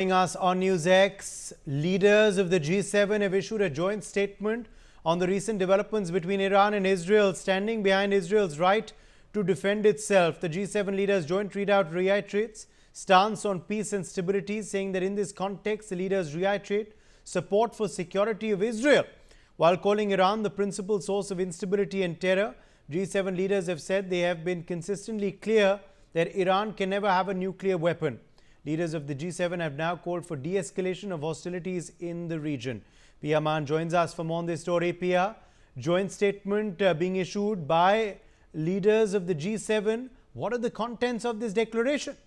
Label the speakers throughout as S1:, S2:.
S1: Joining us on Newsx, leaders of the G7 have issued a joint statement on the recent developments between Iran and Israel, standing behind Israel's right to defend itself. The G7 leaders' joint readout reiterates stance on peace and stability, saying that in this context, the leaders reiterate support for security of Israel. While calling Iran the principal source of instability and terror, G7 leaders have said they have been consistently clear that Iran can never have a nuclear weapon. Leaders of the G7 have now called for de-escalation of hostilities in the region. Pia Man joins us for more on this story. Pia, joint statement being issued by leaders of the G7. What are the contents of this declaration?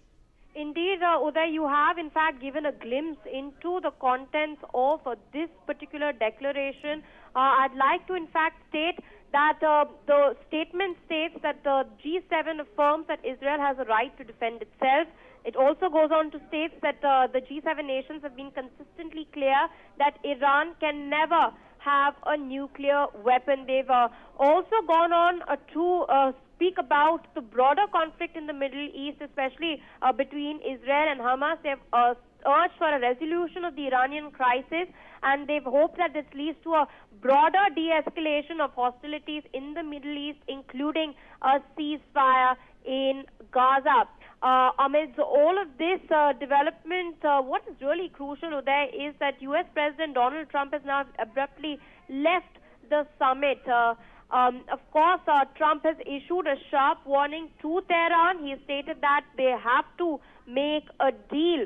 S2: Indeed, Uday, you have in fact given a glimpse into the contents of this particular declaration. I'd like to in fact state that the statement states that the G7 affirms that Israel has a right to defend itself. It also goes on to state that the G7 nations have been consistently clear that Iran can never have a nuclear weapon. They've also gone on to speak about the broader conflict in the Middle East, especially between Israel and Hamas. They've urged for a resolution of the Iranian crisis, and they've hoped that this leads to a broader de-escalation of hostilities in the Middle East, including a ceasefire in Gaza. Amidst all of this development, what is really crucial there is that U.S. President Donald Trump has now abruptly left the summit. Of course, Trump has issued a sharp warning to Tehran. He stated that they have to make a deal.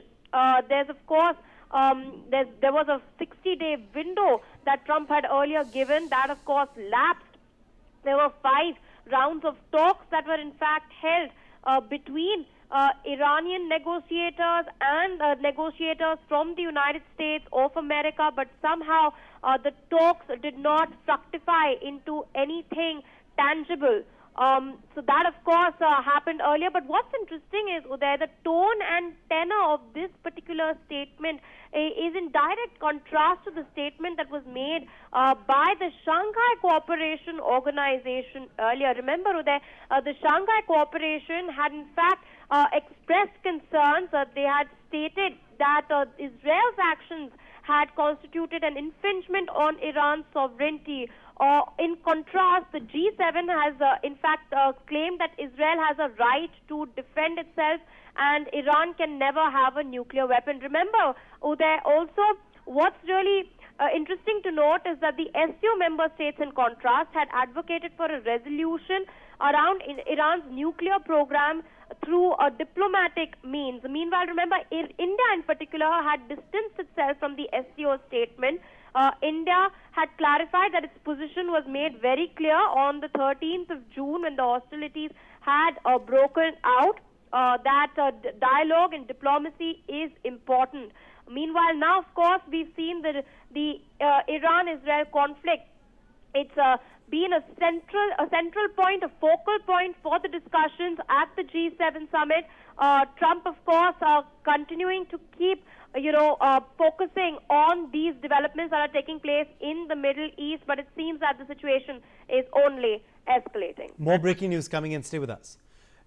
S2: There's, of course, there was a 60-day window that Trump had earlier given. That, of course, lapsed. There were 5 rounds of talks that were, in fact, held between Iranian negotiators and negotiators from the United States of America, but somehow the talks did not fructify into anything tangible. So that, of course, happened earlier. But what's interesting is, Uday, the tone and tenor of this particular statement is in direct contrast to the statement that was made by the Shanghai Cooperation Organization earlier. Remember, Uday, the Shanghai Cooperation had, in fact, expressed concerns. They had stated that Israel's actions had constituted an infringement on Iran's sovereignty. In contrast, the G7 has in fact claimed that Israel has a right to defend itself and Iran can never have a nuclear weapon. Remember, Uday, also what's really interesting to note is that the SCO member states, in contrast, had advocated for a resolution around Iran's nuclear program through diplomatic means. Meanwhile, remember, India in particular had distanced itself from the SCO statement. India had clarified that its position was made very clear on the 13th of June when the hostilities had broken out, that dialogue and diplomacy is important. Meanwhile, now, of course, we've seen the Iran-Israel conflict. It's been a central point, a focal point for the discussions at the G7 summit. Trump, of course, continuing to keep, focusing on these developments that are taking place in the Middle East, but it seems that the situation is only escalating.
S1: More breaking news coming in. Stay with us.